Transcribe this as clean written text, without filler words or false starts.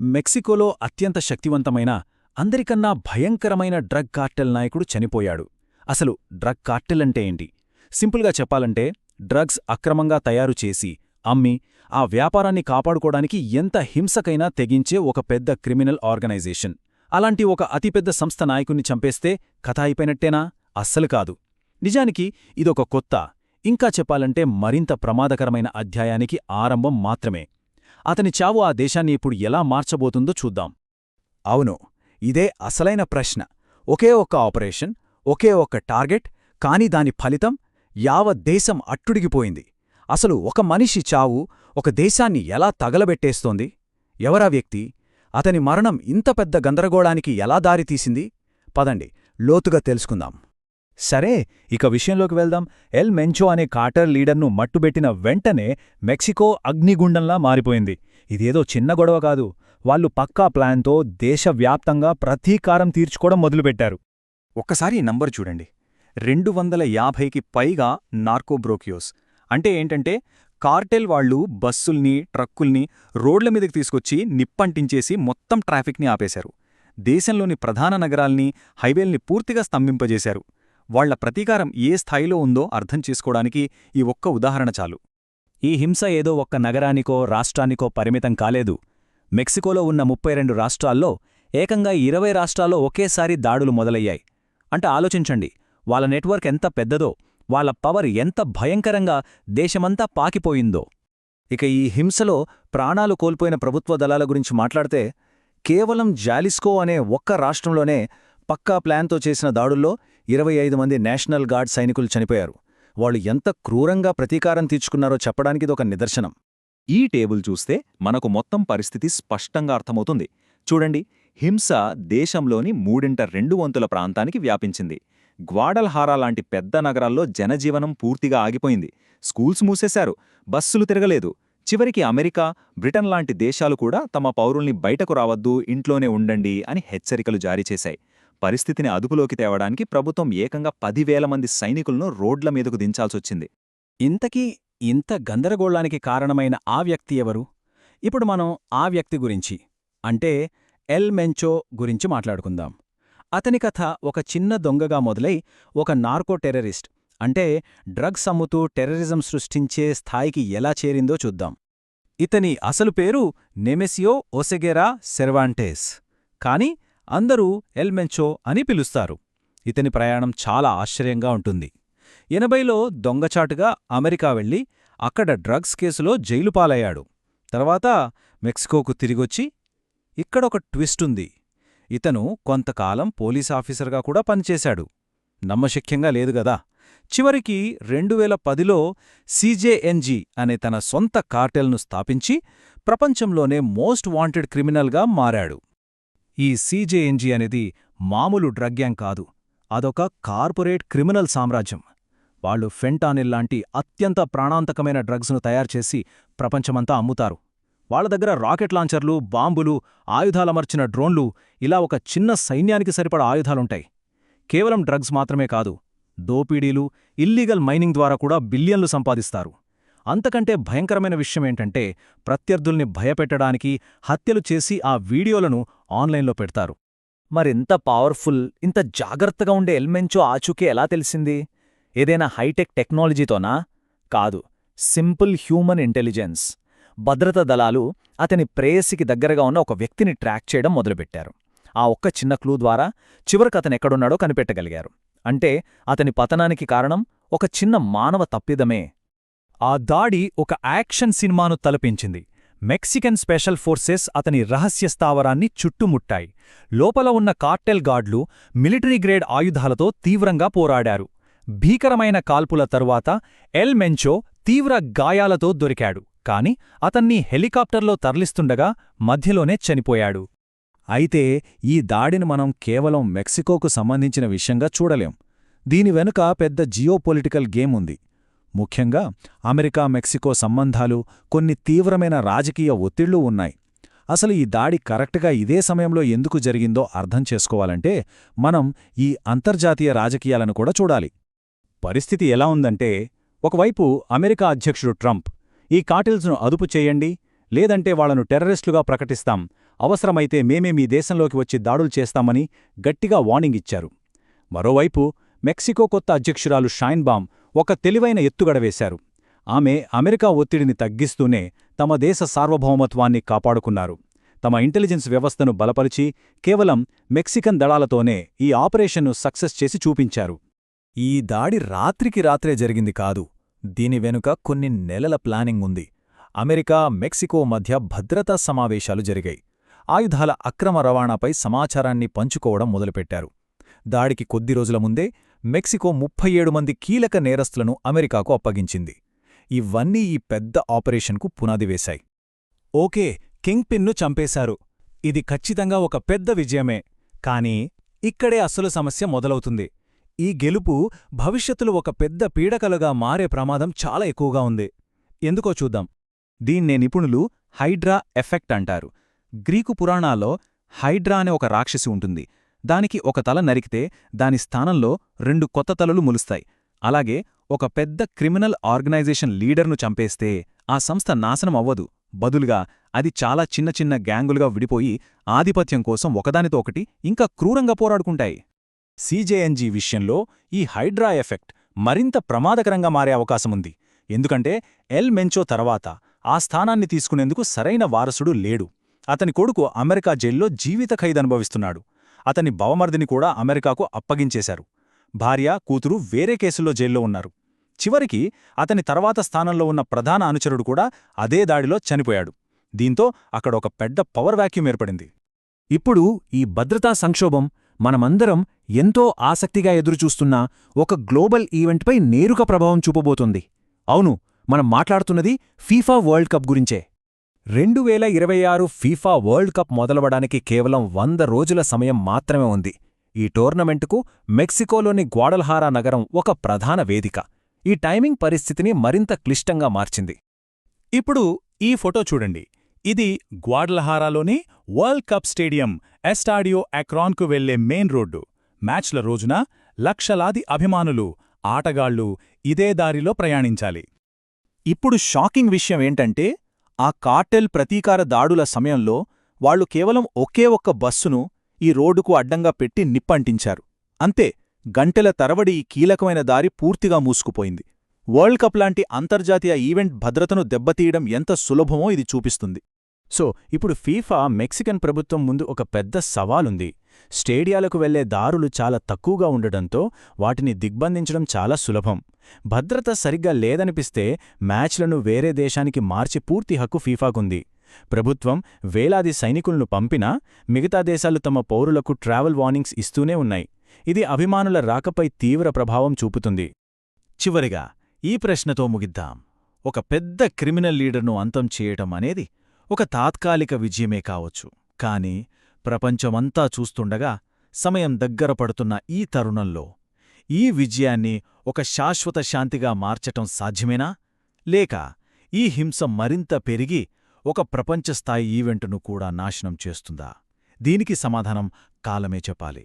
మెక్సికోలో అత్యంత శక్తివంతమైన అందరికన్నా భయంకరమైన డ్రగ్ కార్టెల్ నాయకుడు చనిపోయాడు. అసలు డ్రగ్ కార్టెల్ అంటే ఏంటి? సింపుల్గా చెప్పాలంటే డ్రగ్స్ అక్రమంగా తయారు చేసి, అమ్మి, ఆ వ్యాపారాన్ని కాపాడుకోడానికి ఎంత హింసకైనా తెగించే ఒక పెద్ద క్రిమినల్ ఆర్గనైజేషన్. అలాంటి ఒక అతిపెద్ద సంస్థ నాయకుణ్ణి చంపేస్తే కథ అయిపోయినట్టేనా? అస్సలు కాదు. నిజానికి ఇదొక కొత్త, ఇంకా చెప్పాలంటే మరింత ప్రమాదకరమైన అధ్యాయానికి ఆరంభం మాత్రమే. అతని చావు ఆ దేశాన్ని ఇప్పుడు ఎలా మార్చబోతుందో చూద్దాం. అవును, ఇదే అసలైన ప్రశ్న. ఒకే ఒక్క ఆపరేషన్, ఒకే ఒక్క టార్గెట్, కాని దాని ఫలితం యావత్ దేశం అట్టుడిగిపోయింది. అసలు ఒక మనిషి చావు ఒక దేశాన్ని ఎలా తగలబెట్టేస్తోంది? ఎవరా వ్యక్తి? అతని మరణం ఇంత పెద్ద గందరగోళానికి ఎలా దారితీసింది? పదండి, లోతుగా తెలుసుకుందాం. సరే, ఇక విషయంలోకి వెళ్దాం. ఎల్ మెంచో అనే కార్టర్ లీడర్ను మట్టుబెట్టిన వెంటనే మెక్సికో అగ్నిగుండంలా మారిపోయింది. ఇదేదో చిన్న గొడవ కాదు. వాళ్లు పక్కా ప్లాన్తో దేశవ్యాప్తంగా ప్రతీకారం తీర్చుకోవడం మొదలుపెట్టారు. ఒక్కసారి ఈ నంబర్ చూడండి. 250కి పైగా నార్కోబ్రోకియోస్. అంటే ఏంటంటే కార్టెల్ వాళ్లు బస్సుల్ని, ట్రక్కుల్ని రోడ్ల మీదకి తీసుకొచ్చి నిప్పంటించేసి మొత్తం ట్రాఫిక్ని ఆపేశారు. దేశంలోని ప్రధాన నగరాల్ని, హైవేల్ని పూర్తిగా స్తంభింపజేశారు. వాళ్ల ప్రతీకారం ఏ స్థాయిలో ఉందో అర్థం చేసుకోవడానికి ఈ ఒక్క ఉదాహరణ చాలు. ఈ హింస ఏదో ఒక్క నగరానికో, రాష్ట్రానికో పరిమితం కాలేదు. మెక్సికోలో ఉన్న 32 రాష్ట్రాల్లో ఏకంగా 20 రాష్ట్రాల్లో ఒకేసారి దాడులు మొదలయ్యాయి. అంటే ఆలోచించండి, వాళ్ళ నెట్వర్క్ ఎంత పెద్దదో, వాళ్ల పవర్ ఎంత భయంకరంగా దేశమంతా పాకిపోయిందో. ఇక ఈ హింసలో ప్రాణాలు కోల్పోయిన ప్రభుత్వ దళాల గురించి మాట్లాడితే, కేవలం జాలిస్కో అనే ఒక్క రాష్ట్రంలోనే పక్కా ప్లాన్తో చేసిన దాడుల్లో 25 మంది నేషనల్ గార్డ్ సైనికులు చనిపోయారు. వాళ్ళు ఎంత క్రూరంగా ప్రతీకారం తీర్చుకున్నారో చెప్పడానికిదొక నిదర్శనం. ఈ టేబుల్ చూస్తే మనకు మొత్తం పరిస్థితి స్పష్టంగా అర్థమవుతుంది. చూడండి, హింస దేశంలోని 2/3 ప్రాంతానికి వ్యాపించింది. గ్వాడల్హారా లాంటి పెద్ద నగరాల్లో జనజీవనం పూర్తిగా ఆగిపోయింది. స్కూల్స్ మూసేశారు, బస్సులు తిరగలేదు. చివరికి అమెరికా, బ్రిటన్ లాంటి దేశాలు కూడా తమ పౌరుల్ని బయటకు రావద్దు, ఇంట్లోనే ఉండండి అని హెచ్చరికలు జారీ చేశాయి. పరిస్థితిని అదుపులోకి తేవడానికి ప్రభుత్వం ఏకంగా 10,000 మంది సైనికులను రోడ్ల మీదకు దించాల్సొచ్చింది. ఇంతకీ ఇంత గందరగోళానికి కారణమైన ఆ వ్యక్తి ఎవరు? ఇప్పుడు మనం ఆ వ్యక్తి గురించి, అంటే ఎల్ మెంచో గురించి మాట్లాడుకుందాం. అతని కథ ఒక చిన్న దొంగగా మొదలై ఒక నార్కో టెర్రరిస్ట్, అంటే డ్రగ్స్ అమ్ముతూ టెర్రరిజం సృష్టించే స్థాయికి ఎలా చేరిందో చూద్దాం. ఇతని అసలు పేరు నెమెసియో ఓసెగెరా సెర్వాంటేస్, కాని అందరూ ఎల్ మెంచో అని పిలుస్తారు. ఇతని ప్రయాణం చాలా ఆశ్చర్యంగా ఉంటుంది. 80లో దొంగచాటుగా అమెరికా వెళ్లి అక్కడ డ్రగ్స్ కేసులో జైలు పాలయ్యాడు. తర్వాత మెక్సికోకు తిరిగొచ్చి, ఇక్కడొక ట్విస్టుంది. ఇతను కొంతకాలం పోలీసాఫీసర్గా కూడా పనిచేశాడు. నమ్మశక్యంగా లేదుగదా. చివరికి 2010లో సిజేఎన్జీ అనే తన సొంత కార్టెల్ను స్థాపించి ప్రపంచంలోనే మోస్ట్ వాంటెడ్ క్రిమినల్గా మారాడు. ఈ సిజేఎన్జీ అనేది మామూలు డ్రగ్ గ్యాంగ్ కాదు, అదొక కార్పొరేట్ క్రిమినల్ సామ్రాజ్యం. వాళ్లు ఫెంటానిల్ లాంటి అత్యంత ప్రాణాంతకమైన డ్రగ్స్ను తయారుచేసి ప్రపంచమంతా అమ్ముతారు. వాళ్ల దగ్గర రాకెట్ లాంచర్లు, బాంబులు, ఆయుధాలమర్చిన డ్రోన్లు, ఇలా ఒక చిన్న సైన్యానికి సరిపడా ఆయుధాలుంటాయి. కేవలం డ్రగ్స్ మాత్రమే కాదు, దోపిడీలు, ఇల్లీగల్ మైనింగ్ ద్వారా కూడా బిలియన్లు సంపాదిస్తారు. అంతకంటే భయంకరమైన విషయమేంటంటే ప్రత్యర్థుల్ని భయపెట్టడానికి హత్యలు చేసి ఆ వీడియోలను ఆన్లైన్లో పెడతారు. మరింత పవర్ఫుల్, ఇంత జాగ్రత్తగా ఉండే ఎల్ మెంచో ఆచూకీ ఎలా తెలిసింది? ఏదైనా హైటెక్ టెక్నాలజీతోనా? కాదు, సింపుల్ హ్యూమన్ ఇంటెలిజెన్స్. భద్రతా దళాలు అతని ప్రేయసికి దగ్గరగా ఉన్న ఒక వ్యక్తిని ట్రాక్ చేయడం మొదలుపెట్టారు. ఆ ఒక్క చిన్న క్లూ ద్వారా చివరికతనెక్కడున్నాడో కనిపెట్టగలిగారు. అంటే అతని పతనానికి కారణం ఒక చిన్న మానవ తప్పిదమే. ఆ దాడి ఒక యాక్షన్ సినిమాను తలపించింది. మెక్సికన్ స్పెషల్ ఫోర్సెస్ అతని రహస్య స్థావరాన్ని చుట్టుముట్టాయి. లోపల ఉన్న కార్టెల్ గార్డ్లు మిలిటరీ గ్రేడ్ ఆయుధాలతో తీవ్రంగా పోరాడారు. భీకరమైన కాల్పుల తరువాత ఎల్ మెంచో తీవ్ర గాయాలతో దొరికాడు. కాని అతన్ని హెలికాప్టర్లో తరలిస్తుండగా మధ్యలోనే చనిపోయాడు. అయితే ఈ దాడిని మనం కేవలం మెక్సికోకు సంబంధించిన విషయంగా చూడలేం. దీని వెనుక పెద్ద జియోపొలిటికల్ గేమ్ ఉంది. ముఖ్యంగా అమెరికా మెక్సికో సంబంధాలు, కొన్ని తీవ్రమైన రాజకీయ ఒత్తిళ్లూ ఉన్నాయి. అసలు ఈ దాడి కరెక్ట్గా ఇదే సమయంలో ఎందుకు జరిగిందో అర్థం చేసుకోవాలంటే మనం ఈ అంతర్జాతీయ రాజకీయాలను కూడా చూడాలి. పరిస్థితి ఎలా ఉందంటే, ఒకవైపు అమెరికా అధ్యక్షుడు ట్రంప్ ఈ కార్టెల్స్ను అదుపు చేయండి, లేదంటే వాళ్లను టెర్రరిస్టులుగా ప్రకటిస్తాం, అవసరమైతే మేమే మీ దేశంలోకి వచ్చి దాడులు చేస్తామని గట్టిగా వార్నింగ్ ఇచ్చారు. మరోవైపు మెక్సికో కొత్త అధ్యక్షురాలు షైన్బామ్ ఒక తెలివైన ఎత్తుగడ వేశారు. ఆమె అమెరికా ఒత్తిడిని తగ్గిస్తూనే తమ దేశ సార్వభౌమత్వాన్ని కాపాడుకున్నారు. తమ ఇంటెలిజెన్స్ వ్యవస్థను బలపరిచి కేవలం మెక్సికన్ దళాలతోనే ఈ ఆపరేషన్ను సక్సెస్ చేసి చూపించారు. ఈ దాడి రాత్రికి రాత్రే జరిగింది కాదు. దీని వెనుక కొన్ని నెలల ప్లానింగ్ ఉంది. అమెరికా, మెక్సికో మధ్య భద్రతా సమావేశాలు జరిగాయి. ఆయుధాల అక్రమ రవాణాపై సమాచారాన్ని పంచుకోవడం మొదలుపెట్టారు. దాడికి కొద్ది రోజుల ముందే మెక్సికో 37 మంది కీలక నేరస్తులను అమెరికాకు అప్పగించింది. ఇవన్నీ ఈ పెద్ద ఆపరేషన్కు పునాది వేశాయి. ఓకే, కింగ్ పిన్ను చంపేశారు. ఇది ఖచ్చితంగా ఒక పెద్ద విజయమే. కానీ ఇక్కడే అసలు సమస్య మొదలవుతుంది. ఈ గెలుపు భవిష్యత్తులో ఒక పెద్ద పీడకలుగా మారే ప్రమాదం చాలా ఎక్కువగా ఉంది. ఎందుకో చూద్దాం. దీన్నే నిపుణులు హైడ్రా ఎఫెక్ట్ అంటారు. గ్రీకు పురాణాల్లో హైడ్రా అనే ఒక రాక్షసి ఉంటుంది. దానికి ఒక తల నరికితే దాని స్థానంలో 2 కొత్త తలలు మొలుస్తాయి. అలాగే ఒక పెద్ద క్రిమినల్ ఆర్గనైజేషన్ లీడర్ను చంపేస్తే ఆ సంస్థ నాశనం అవ్వదు. బదులుగా అది చాలా చిన్న చిన్న గ్యాంగులుగా విడిపోయి ఆధిపత్యం కోసం ఒకదానితో ఒకటి ఇంకా క్రూరంగా పోరాడుకుంటాయి. సీజేఎన్జీ విషయంలో ఈ హైడ్రా ఎఫెక్ట్ మరింత ప్రమాదకరంగా మారే అవకాశముంది. ఎందుకంటే ఎల్ మెంచో తర్వాత ఆ స్థానాన్ని తీసుకునేందుకు సరైన వారసుడు లేడు. అతని కొడుకు అమెరికా జైల్లో జీవిత ఖైదనుభవిస్తున్నాడు. అతని బవమర్దిని కూడా అమెరికాకు అప్పగించేశారు. భార్య, కూతురు వేరే కేసుల్లో జైల్లో ఉన్నారు. చివరికి అతని తర్వాత స్థానంలో ఉన్న ప్రధాన అనుచరుడు కూడా అదే దాడిలో చనిపోయాడు. దీంతో అక్కడ ఒక పెద్ద పవర్ వాక్యూమ్ ఏర్పడింది. ఇప్పుడు ఈ భద్రతా సంక్షోభం మనమందరం ఎంతో ఆసక్తిగా ఎదురుచూస్తున్న ఒక గ్లోబల్ ఈవెంట్పై నేరుగా ప్రభావం చూపబోతోంది. అవును, మనం మాట్లాడుతున్నది ఫీఫా వరల్డ్ కప్ గురించే. 2026 ఫీఫా వరల్డ్ కప్ మొదలవడానికి కేవలం 100 రోజుల సమయం మాత్రమే ఉంది. ఈ టోర్నమెంటుకు మెక్సికోలోని గ్వాడల్హారా నగరం ఒక ప్రధాన వేదిక. ఈ టైమింగ్ పరిస్థితిని మరింత క్లిష్టంగా మార్చింది. ఇప్పుడు ఈ ఫోటో చూడండి. ఇది గ్వాడల్హారాలోని వరల్డ్ కప్ స్టేడియం ఎస్టాడియో అక్రాన్కు వెళ్లే మెయిన్ రోడ్డు. మ్యాచ్ల రోజున లక్షలాది అభిమానులు, ఆటగాళ్లు ఇదే దారిలో ప్రయాణించాలి. ఇప్పుడు షాకింగ్ విషయం ఏంటంటే, ఆ కార్టెల్ ప్రతీకార దాడుల సమయంలో వాళ్లు కేవలం ఒకే ఒక్క బస్సును ఈ రోడ్డుకు అడ్డంగా పెట్టి నిప్పంటించారు. అంతే, గంటల తరబడి ఈ కీలకమైన దారి పూర్తిగా మూసుకుపోయింది. వరల్డ్ కప్ లాంటి అంతర్జాతీయ ఈవెంట్ భద్రతను దెబ్బతీయడం ఎంత సులభమో ఇది చూపిస్తుంది. సో ఇప్పుడు ఫీఫా మెక్సికన్ ప్రభుత్వం ముందు ఒక పెద్ద సవాలుంది. స్టేడియాలకు వెళ్లే దారులు చాలా తక్కువగా ఉండడంతో వాటిని దిగ్బంధించడం చాలా సులభం. భద్రత సరిగ్గా లేదనిపిస్తే మ్యాచ్లను వేరే దేశానికి మార్చి పూర్తి హక్కు ఫీఫాకుంది. ప్రభుత్వం వేలాది సైనికులను పంపినా మిగతా దేశాలు తమ పౌరులకు ట్రావెల్ వార్నింగ్స్ ఇస్తూనే ఉన్నాయి. ఇది అభిమానుల రాకపై తీవ్ర ప్రభావం చూపుతుంది. చివరిగా ఈ ప్రశ్నతో ముగిద్దాం. ఒక పెద్ద క్రిమినల్ లీడర్ను అంతం చేయటం అనేది ఒక తాత్కాలిక విజయమే కావచ్చు. కానీ ప్రపంచమంతా చూస్తుండగా సమయం దగ్గర పడుతున్న ఈ తరుణంలో ఈ విజయాన్ని ఒక శాశ్వత శాంతిగా మార్చటం సాధ్యమేనా? లేక ఈ హింస మరింత పెరిగి ఒక ప్రపంచస్థాయి ఈవెంటును కూడా నాశనం చేస్తుందా? దీనికి సమాధానం కాలమే చెప్పాలి.